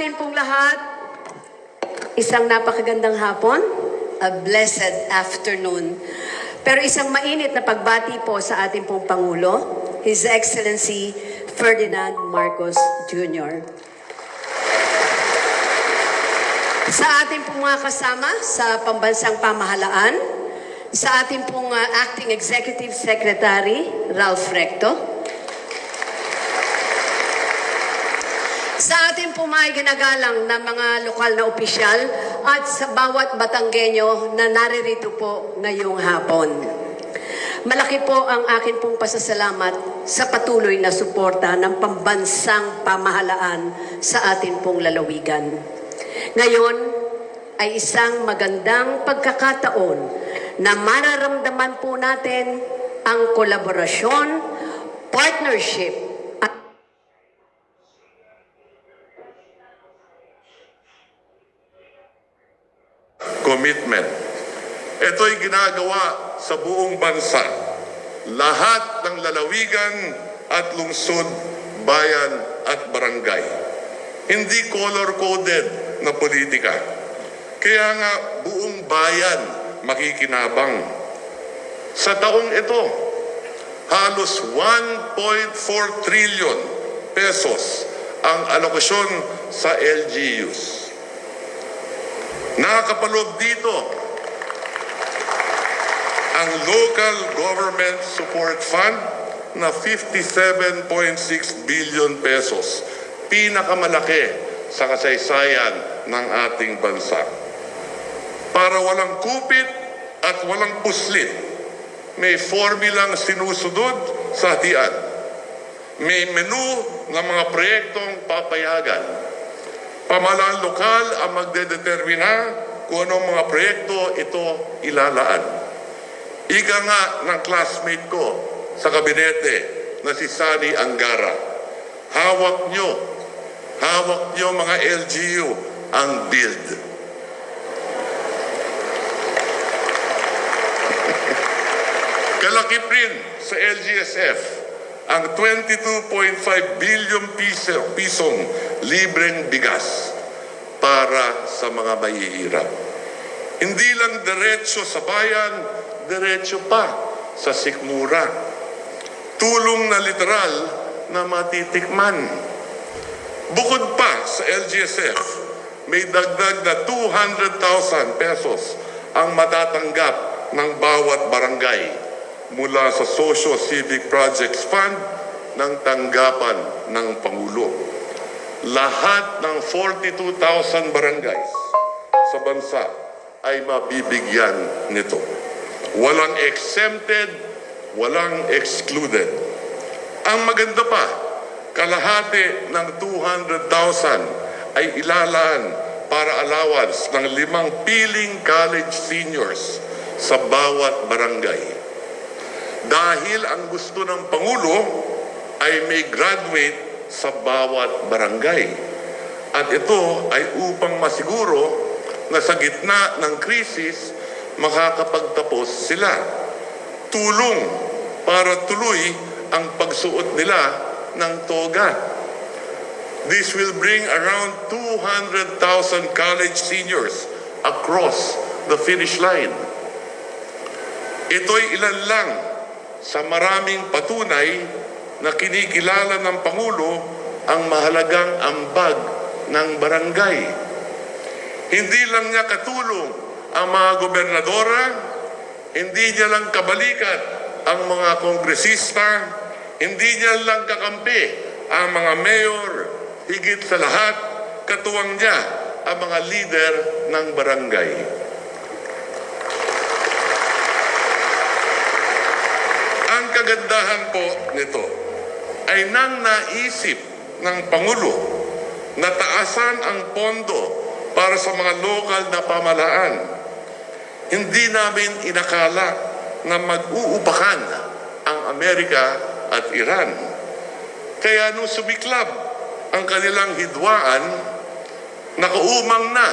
atin pong lahat, isang napakagandang hapon, a blessed afternoon. Pero isang mainit na pagbati po sa ating pong Pangulo, His Excellency Ferdinand Marcos Jr. Sa ating pong mga kasama sa pambansang pamahalaan, sa ating pong Acting Executive Secretary, Ralph Recto, sa ating po mga ginagalang na mga lokal na opisyal at sa bawat Batanggenyo na naririto po ngayong hapon. Malaki po ang akin pong pasasalamat sa patuloy na suporta ng pambansang pamahalaan sa atin pong lalawigan. Ngayon ay isang magandang pagkakataon na mararamdaman po natin ang kolaborasyon, partnership, commitment. Ito'y ginagawa sa buong bansa. Lahat ng lalawigan at lungsod, bayan at barangay. Hindi color-coded na politika. Kaya nga buong bayan makikinabang. Sa taong ito, halos 1.4 trillion pesos ang alokasyon sa LGUs. Nakakapaloob dito ang Local Government Support Fund na 57.6 billion pesos. Pinakamalaki sa kasaysayan ng ating bansa. Para walang kupit at walang puslit, may formulang sinusunod sa hatian. May menu ng mga proyektong papayagan. Pamahalaan lokal ang magdedetermina kung anong mga proyekto ito ilalaan. Ika nga ng classmate ko sa kabinete na si Sani Angara. Hawak nyo mga LGU ang build. Kalakip rin sa LGSF ang 22.5 billion pisong libreng bigas para sa mga mahihirap. Hindi lang diretso sa bayan, diretso pa sa sikmura. Tulong na literal na matitikman. Bukod pa sa LGSF, may dagdag na 200,000 pesos ang matatanggap ng bawat barangay mula sa Socio-Civic Projects Fund ng tanggapan ng Pangulo. Lahat ng 42,000 barangays sa bansa ay mabibigyan nito. Walang exempted, walang excluded. Ang maganda pa, kalahati ng 200,000 ay ilalaan para allowance ng 5 piling college seniors sa bawat barangay. Dahil ang gusto ng Pangulo ay may graduate sa bawat barangay. At ito ay upang masiguro na sa gitna ng krisis, makakapagtapos sila. Tulong para tuloy ang pagsuot nila ng toga. This will bring around 200,000 college seniors across the finish line. Ito'y ilan lang sa maraming patunay na kinikilala ng Pangulo ang mahalagang ambag ng barangay. Hindi lang niya katulong ang mga gobernadora, hindi niya lang kabalikat ang mga kongresista, hindi niya lang kakampi ang mga mayor, higit sa lahat, katuwang niya ang mga leader ng barangay. Ang kagandahan po nito ay nang naisip ng Pangulo na taasan ang pondo para sa mga lokal na pamahalaan. Hindi namin inakala na mag-uupakan ang Amerika at Iran. Kaya nung sumiklab ang kanilang hidwaan, nakaumang na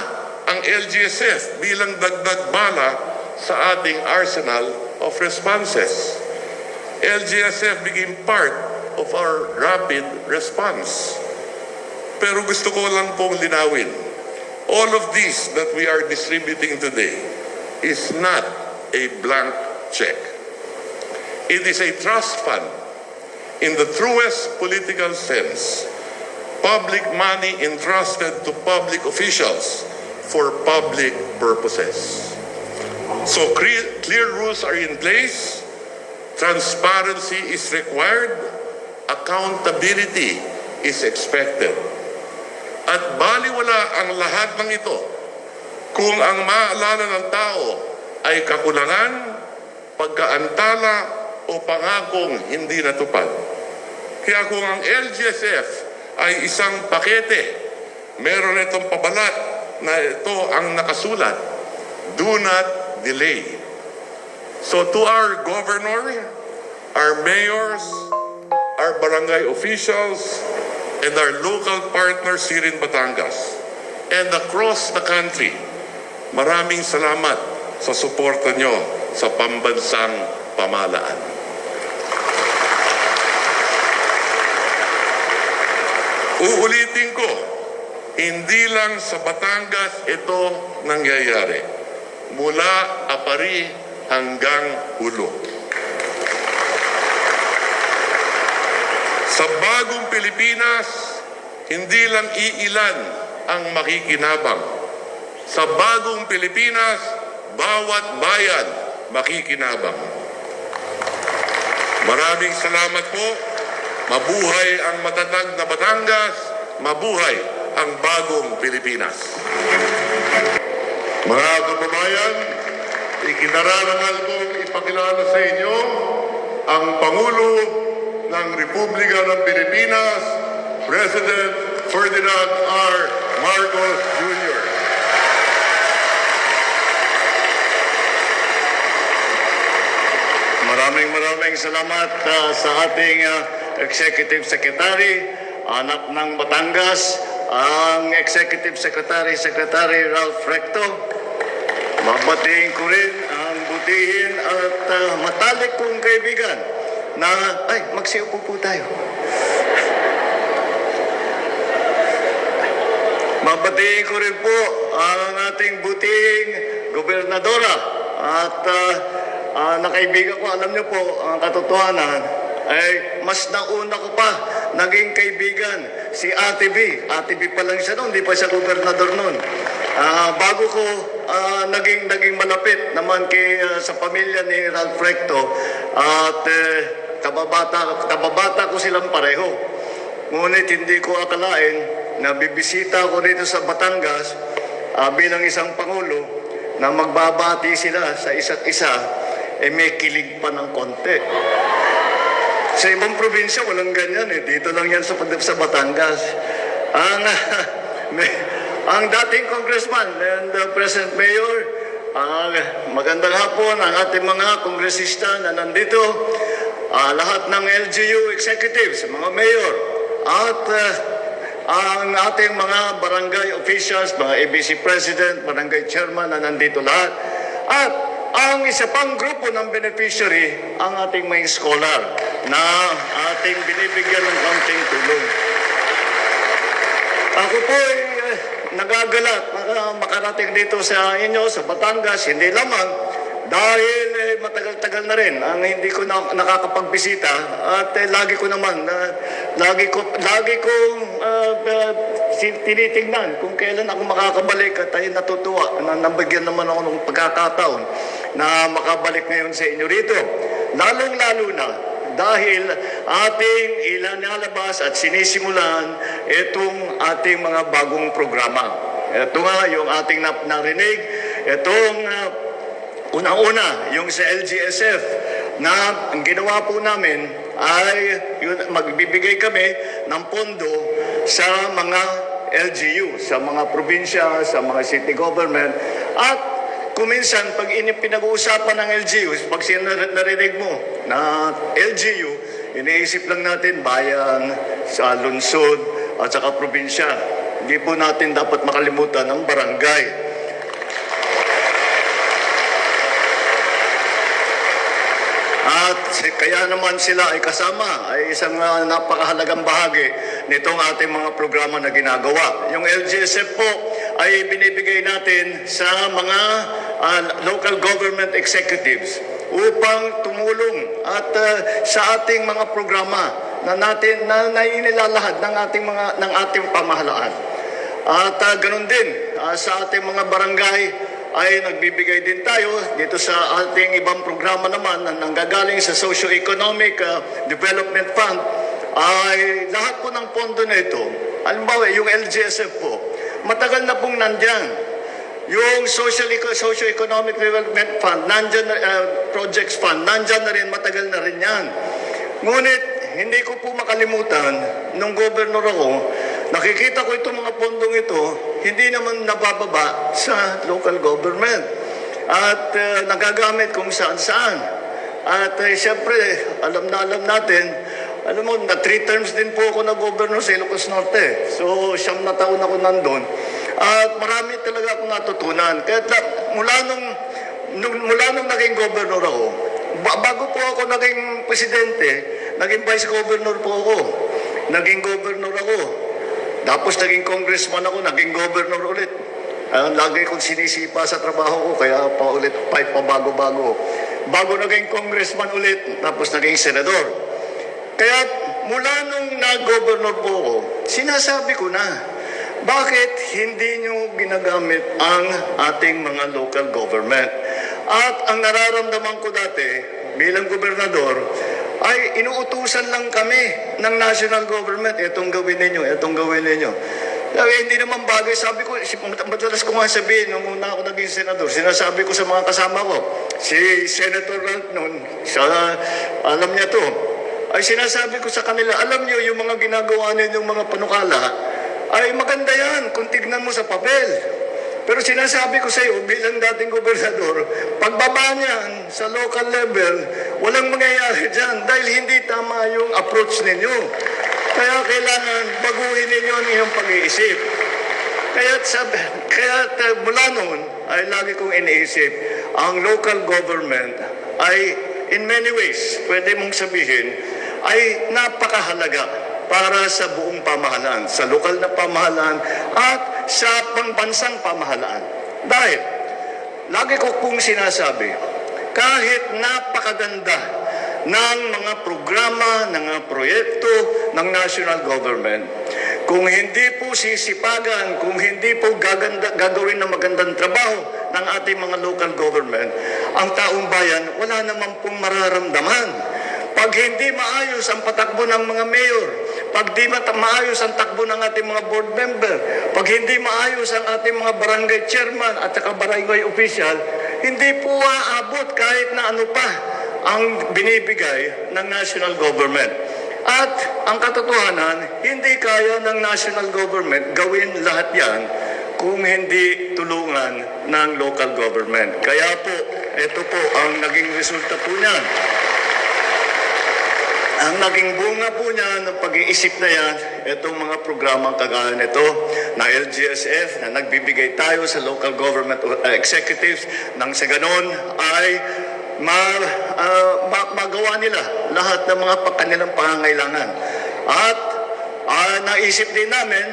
ang LGSF bilang dagdag bala sa ating arsenal of responses. LGSF became part of our rapid response. Pero gusto ko lang pong linawin, all of this that we are distributing today is not a blank check. It is a trust fund in the truest political sense, public money entrusted to public officials for public purposes. So clear rules are in place, transparency is required, accountability is expected. At baliwala ang lahat ng ito kung ang maalala ng tao ay kakulangan, pagkaantala o pangakong hindi natupad. Kaya kung ang LGSF ay isang pakete, meron itong pabalat na ito ang nakasulat, do not delay. So to our governor, our mayors, our barangay officials, and our local partners here in Batangas, and across the country, maraming salamat sa suporta nyo sa pambansang pamahalaan. Uulitin ko, hindi lang sa Batangas ito nangyayari. Mula Apari hanggang Ulo. Sa bagong Pilipinas, hindi lang iilan ang makikinabang. Sa bagong Pilipinas, bawat bayan makikinabang. Maraming salamat po. Mabuhay ang matatag na Batangas. Mabuhay ang bagong Pilipinas. Mga kababayan, ikinararangal kong ipakilala sa inyo ang Pangulo ng Republika ng Pilipinas, President Ferdinand R. Marcos Jr. Maraming salamat sa ating Executive Secretary, anak ng Batangas, ang Executive Secretary, Secretary Ralph Recto. Babatiin ko rin ang butihin at matalik kong kaibigan na, magsiupo po tayo. Babatiin ko rin po ang ating butihing gobernadora at nakaibigan ko, alam niyo po, ang katotohanan ay mas nauna ko pa naging kaibigan si Ate B. Ate B pa lang siya noon, hindi pa siya gobernador noon. Bago ko naging malapit naman sa pamilya ni Ralph Recto at kababata ko silang pareho. Ngunit hindi ko akalain na bibisita ko dito sa Batangas bilang isang Pangulo na magbabati sila sa isa't isa, may kilig pa ng konti. Sa ibang probinsya, walang ganyan eh. Dito lang yan sa Batangas. Ang dating congressman and present mayor, magandang hapon ang ating mga kongresista na nandito, lahat ng LGU executives, mga mayor, at ang ating mga barangay officials, mga ABC president, barangay chairman na nandito lahat, at ang isa pang grupo ng beneficiary, ang ating mga scholar na ating binibigyan ng kaunting tulong. Ako po ay nagagalat na makarating dito sa inyo, sa Batangas, hindi lamang dahil matagal-tagal na rin ang hindi ko nakakapagbisita at lagi ko tinitingnan kung kailan ako makakabalik at ay natutuwa na nabigyan naman ako ng pagkakataon na makabalik ngayon sa inyo rito. Lalong-lalo na dahil ating ilalabas at sinisimulan itong ating mga bagong programa. Ito nga yung ating narinig, itong unang-una, yung sa LGSF, na ang ginawa po namin ay magbibigay kami ng pondo sa mga LGU, sa mga probinsya, sa mga city government. At kuminsan, pag pinag-uusapan ng LGU, pag narinig mo na LGU, iniisip lang natin bayan, sa lungsod, at saka probinsya. Hindi po natin dapat makalimutan ang barangay. At kaya naman sila ay kasama, ay isang napakahalagang bahagi nitong ating mga programa na ginagawa. Yung LGSF po ay binibigay natin sa mga local government executives upang tumulong at sa ating mga programa na inilalahad ng ating pamahalaan. At ganun din sa ating mga barangay ay nagbibigay din tayo dito sa ating ibang programa naman na nanggagaling sa Socio-Economic Development Fund ay lahat po ng pondo na ito. Halimbawa, yung LGSF po, matagal na pong nandyan. Yung Socio-Economic Development Fund, Projects Fund, nandyan na rin, matagal na rin yan. Ngunit, hindi ko po makalimutan, nung governor ako, nakikita ko itong mga pondong ito, hindi naman nabababa sa local government. At nagagamit kung saan-saan. At siyempre, alam natin, alam mo, na 3 terms din po ako na governor sa Ilocos Norte. So, 9 na taon ako nandun. At marami talaga akong natutunan. Kaya mula nung naging governor ako, bago po ako naging presidente, naging vice governor po ako. Naging governor ako. Tapos naging congressman ako, naging governor ulit. Lagi kong sinisipa sa trabaho ko, kaya pabago-bago. Bago naging congressman ulit, tapos naging senador. Kaya mula nung nag-governor po ako, sinasabi ko na, bakit hindi nyo ginagamit ang ating mga local government? At ang nararamdaman ko dati, bilang gobernador, ay inuutusan lang kami ng national government, itong gawin ninyo, itong gawin ninyo. Hindi naman bagay, sabi ko, madalas ko nga sabihin, nung una ako naging senador, sinasabi ko sa mga kasama ko, si Senator Ralph noon, alam niya to, ay sinasabi ko sa kanila, alam niyo yung mga ginagawa ninyong mga panukala, ay maganda yan kung tignan mo sa papel. Pero sinasabi ko sa iyo, bilang dating gobernador, pagbaba niyan sa local level, walang mangyayari dyan dahil hindi tama yung approach ninyo. Kaya kailangan baguhin ninyo ang iyong pag-iisip. Kaya mula noon ay lagi kong iniisip, ang local government ay in many ways, pwede mong sabihin, ay napakahalaga para sa buong pamahalaan, sa lokal na pamahalaan at sa pangbansang pamahalaan. Dahil, lagi ko pong sinasabi, kahit napakaganda ng mga programa, ng mga proyekto ng national government, kung hindi po sisipagan, kung hindi po gagawin ng magandang trabaho ng ating mga local government, ang taong bayan wala naman pong mararamdaman. Pag hindi maayos ang patakbo ng mga mayor, pag di maayos ang takbo ng ating mga board member, pag hindi maayos ang ating mga barangay chairman at saka barangay official, hindi po aabot kahit na ano pa ang binibigay ng national government. At ang katotohanan, hindi kaya ng national government gawin lahat yan kung hindi tulungan ng local government. Kaya po, ito po ang naging resulta po niyan. Ang naging bunga po niya ng pag-iisip na yan, itong mga programang kagaya nito na LGSF na nagbibigay tayo sa local government executives nang sa ganon ay magawa nila lahat ng mga kanilang pangangailangan. At naisip din namin,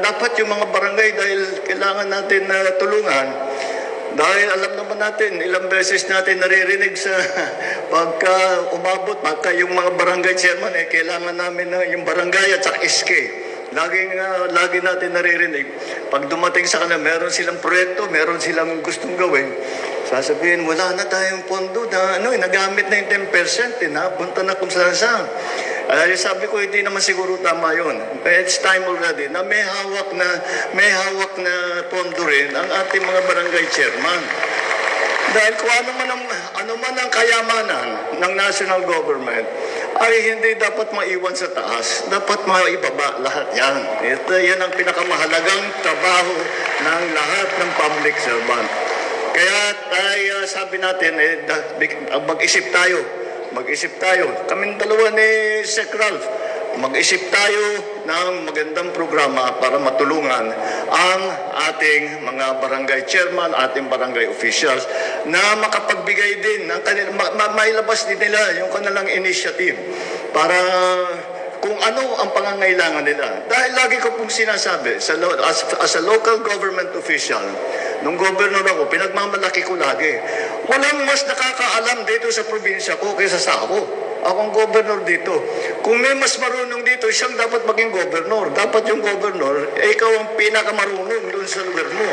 dapat yung mga barangay dahil kailangan natin tulungan. Dahil alam naman natin, ilang beses natin naririnig sa pagka umabot, yung mga barangay chairman, kailangan namin na yung barangay at saka SK. Lagi natin naririnig. Pag dumating sa kanila, meron silang proyekto, meron silang gustong gawin. Sasabihin, wala na tayong pondo na nagamit na yung 10%, napunta na kung saan. Sabi ko, hindi naman siguro tama yun. It's time already na may hawak na pondo rin ang ating mga barangay chairman. Dahil kung ano man ang kayamanan ng national government, ay hindi dapat maiwan sa taas. Dapat maibaba lahat yan. Yan ang pinakamahalagang trabaho ng lahat ng public servant. Kaya sabi natin, mag-isip tayo. Kaming dalawa ni Sec. Ralph, mag-isip tayo ng magandang programa para matulungan ang ating mga barangay chairman, ating barangay officials na makapagbigay din ng mailabas din nila yung kanilang initiative para kung ano ang pangangailangan nila. Dahil lagi ko pong sinasabi, as a local government official, nung governor ako, pinagmamalaki ko lagi. Walang mas nakakaalam dito sa probinsya ko kaysa sa ako. Akong governor dito. Kung may mas marunong dito, siyang dapat maging governor. Dapat yung governor, ikaw ang pinakamarunong doon sa lugar mo.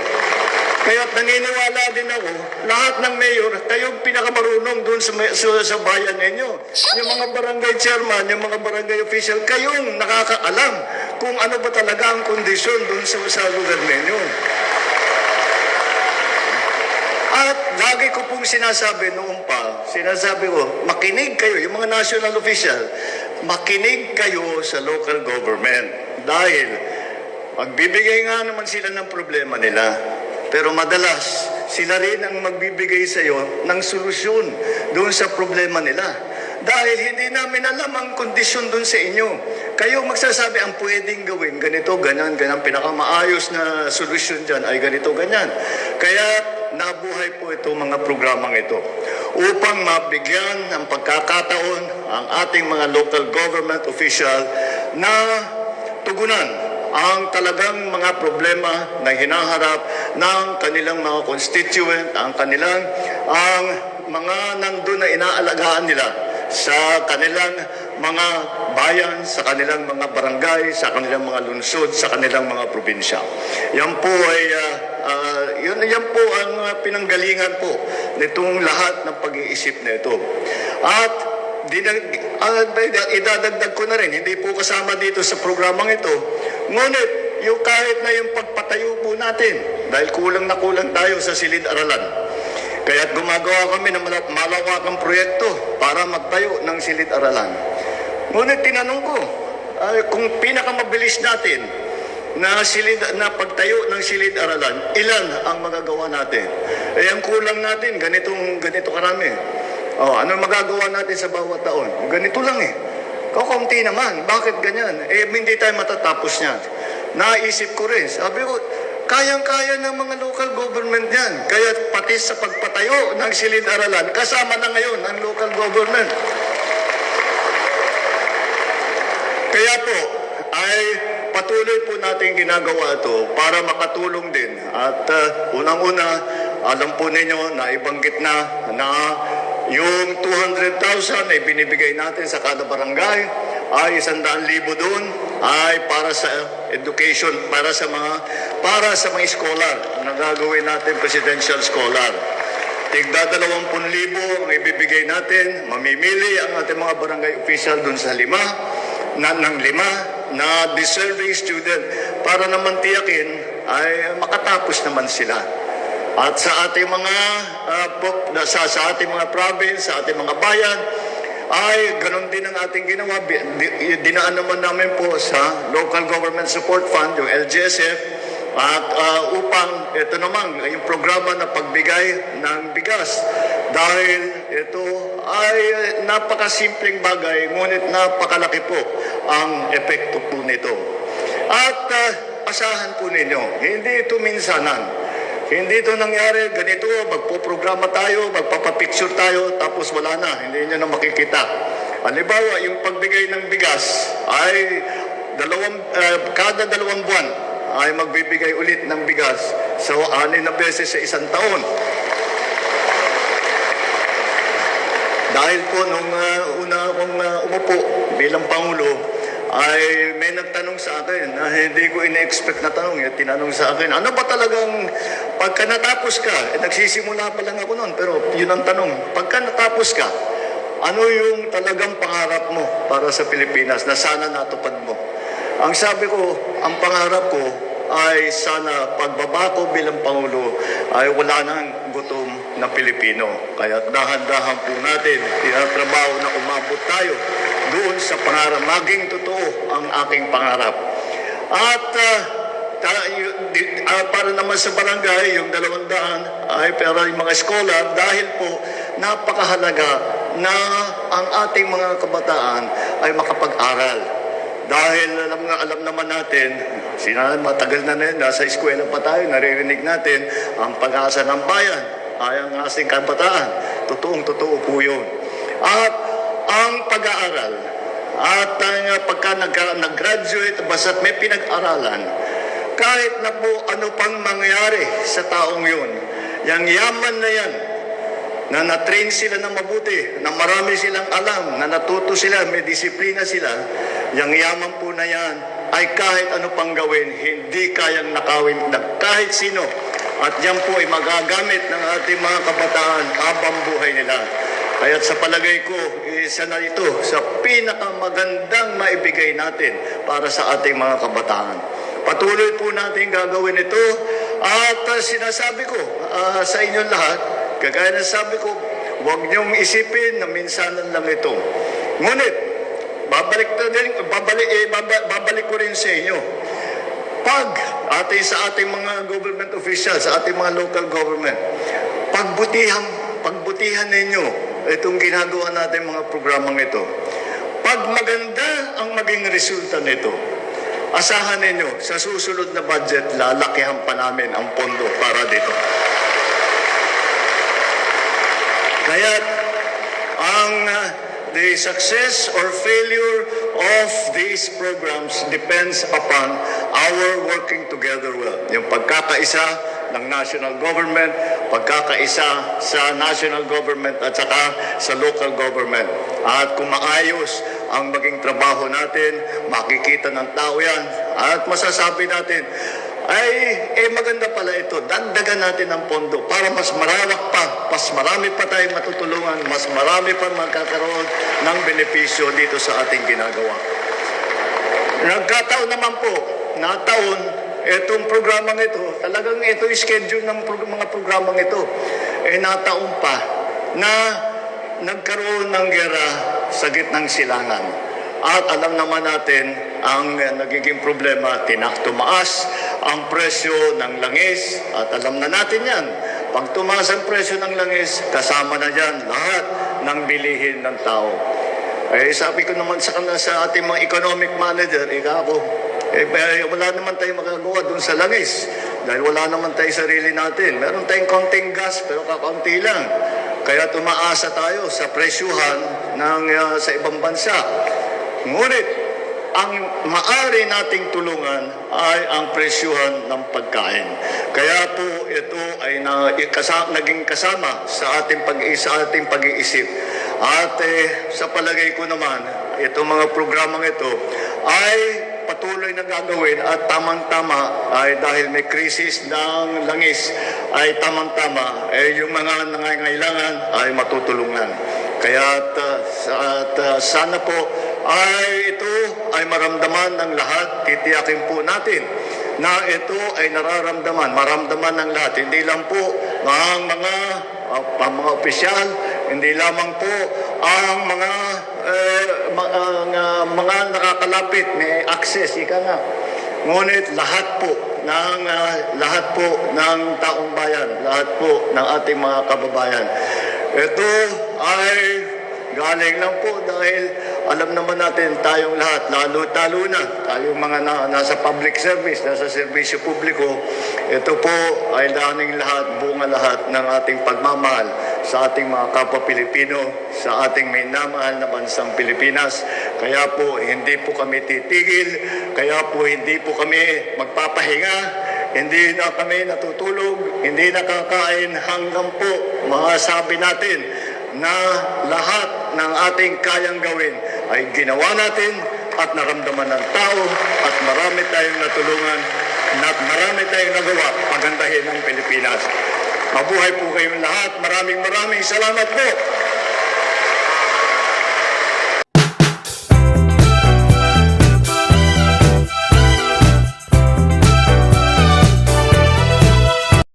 Kaya naniniwala din ako, lahat ng mayor, kayong pinakamarunong doon sa bayan ninyo. Yung mga barangay chairman, yung mga barangay official, kayong nakakaalam kung ano ba talaga ang kondisyon doon sa lugar ninyo. At lagi ko pong sinasabi noon pa, sinasabi ko, makinig kayo, yung mga national official, makinig kayo sa local government. Dahil magbibigay nga naman sila ng problema nila. Pero madalas, sila rin ang magbibigay sa iyo ng solusyon doon sa problema nila. Dahil hindi namin alam ang kondisyon doon sa inyo. Kayo magsasabi ang pwedeng gawin, ganito, ganyan, ganyan. Pinakamaayos na solusyon dyan ay ganito, ganyan. Kaya nabuhay po itong mga programang ito upang mabigyan ng pagkakataon ang ating mga local government official na tugunan ang talagang mga problema na hinaharap ng kanilang mga constituent, ang mga nandun na inaalagaan nila sa kanilang mga bayan, sa kanilang mga barangay, sa kanilang mga lungsod, sa kanilang mga probinsya. Yan po ay yan po ang pinanggalingan po nitong lahat ng pag-iisip na ito. At idadagdag ko na rin, hindi po kasama dito sa programang ito, ngunit yung kahit na yung pagpatayo po natin, dahil kulang na kulang tayo sa silid-aralan, kaya't gumagawa kami ng malawakang proyekto para magtayo ng silid-aralan. Ngunit tinanong ko, kung pinakamabilis natin na pagtayo ng silid-aralan, ilan ang magagawa natin? Eh, ang kulang natin, ganito karami. Ano magagawa natin sa bawat taon? Ganito lang eh. Kakaunti naman. Bakit ganyan? Eh, hindi tayo matatapos niyan. Naisip ko rin. Sabi ko, kayang-kaya ng mga local government yan. Kaya pati sa pagpatayo ng silid-aralan, kasama na ngayon ang local government. Kaya po, ay patuloy po natin ginagawa ito para makatulong din. At unang-una, alam po ninyo na ibanggit na yung 200,000 ay binibigay natin sa kada barangay, ay 100,000 doon ay para sa education, para sa mga scholar na gagawin natin presidential scholar. Tigda 20,000 ang ibibigay natin, mamimili ang ating mga barangay official doon sa lima na deserving student para naman tiyakin ay makatapos naman sila. At sa ating mga sa ating mga province, sa ating mga bayan, ay ganon din ang ating ginawa. Dinaan naman namin po sa Local Government Support Fund, yung LGSF, at upang ito naman, yung programa na pagbigay ng bigas. Dahil ito ay napakasimpleng bagay, ngunit napakalaki po ang epekto po nito. At asahan po ninyo, hindi ito minsanan. Hindi ito nangyari, ganito, magpo-programa tayo, magpapapicture tayo, tapos wala na, hindi nyo na makikita. Halimbawa, yung pagbigay ng bigas ay kada 2 buwan ay magbibigay ulit ng bigas. So, 6 na beses sa isang taon. Dahil po, nung una akong umupo bilang Pangulo, ay may nagtanong sa akin na hindi ko ina-expect na tanong. Tinanong sa akin, ano ba talagang pagka natapos ka, nagsisimula pa lang ako noon, pero yun ang tanong, pagka natapos ka, ano yung talagang pangarap mo para sa Pilipinas na sana natupad mo? Ang sabi ko, ang pangarap ko ay sana pagbaba ko bilang Pangulo ay wala nang gutom na Pilipino. Kaya dahan-dahan po natin, tinatrabaho na umabot tayo doon sa pangarap. Maging totoo ang aking pangarap. At para naman sa barangay, yung 200 ay para yung mga scholar dahil po napakahalaga na ang ating mga kabataan ay makapag-aral. Dahil alam naman natin, matagal na yun, nasa eskwela pa tayo, naririnig natin ang pag-asa ng bayan ay ang ating kabataan. Totoong-totoo po yun. At ang pag-aaral, at pagka nag-graduate, basta't may pinag-aralan, kahit na po ano pang mangyari sa taong yun, yung yaman na yan, na na-train sila na mabuti, na marami silang alam, na natuto sila, may disiplina sila, yung yaman po na yan ay kahit ano pang gawin, hindi kayang nakawin na kahit sino. At yan po ay magagamit ng ating mga kabataan habang buhay nila. Kaya't sa palagay ko, isa na ito sa pinakamagandang maibigay natin para sa ating mga kabataan. Patuloy po natin gagawin ito at sinasabi ko sa inyong lahat, kagaya na sabi ko, huwag niyong isipin na minsanan lang ito. Ngunit, babalik ko rin sa inyo. Pag sa ating mga government officials, sa ating mga local government, pagbutihan ninyo itong ginagawa natin mga programang ito. Pag maganda ang maging resulta nito, asahan ninyo, sa susunod na budget, lalakihan pa namin ang pondo para dito. Kaya the success or failure of these programs depends upon our working together well. Yung pagkakaisa ng national government, pagkakaisa sa national government at saka sa local government. At kung maayos ang maging trabaho natin, makikita ng tao yan. At masasabi natin, maganda pala ito. Dagdagan natin ang pondo para mas marawak pa, mas marami pa tayong matutulungan, mas marami pa magkakaroon ng benepisyo dito sa ating ginagawa. Nagkataon naman po, na taon, itong programang ito, talagang ito yung schedule ng mga programang ito, nataon pa na nagkaroon ng gera sa gitnang silangan. At alam naman natin ang nagiging problema, tumaas ang presyo ng langis. At alam na natin yan. Pag tumaas ang presyo ng langis, kasama na dyan lahat ng bilihin ng tao. Sabi ko naman sa ating mga economic manager, wala naman tayong magagawa dun sa langis. Dahil wala naman tayong sarili natin. Meron tayong konting gas, pero kakaunti lang. Kaya tumaasa tayo sa presyuhan sa ibang bansa. Ngunit, ang maaari nating tulungan ay ang presyuhan ng pagkain. Kaya po ito ay naging kasama sa ating pag-iisip. At sa palagay ko naman, itong mga programang ito ay patuloy na gagawin at tamang-tama ay dahil may krisis ng langis ay tamang-tama yung mga nangangailangan ay matutulungan. Kaya sana po ay ito ay maramdaman ng lahat, titiyakin po natin na ito ay maramdaman ng lahat. Hindi lang po ang mga opisyal, hindi lamang po ang mga nakakalapit, may access, ngunit lahat po ng taong bayan, lahat po ng ating mga kababayan. Ito ay galing lang po dahil alam naman natin tayong lahat, lalo na tayong mga nasa public service, nasa serbisyo publiko, ito po ay bunga lahat ng ating pagmamahal sa ating mga kapwa Pilipino, sa ating minamahal na bansang Pilipinas. Kaya po hindi po kami titigil, kaya po hindi po kami magpapahinga, hindi na kami natutulog, hindi nakakain hanggang po masabi natin na lahat ng ating kayang gawin ay ginawa natin at naramdaman ng tao at marami tayong natulungan at marami tayong nagawa pagandahin ng Pilipinas. Mabuhay po kayong lahat. Maraming salamat po.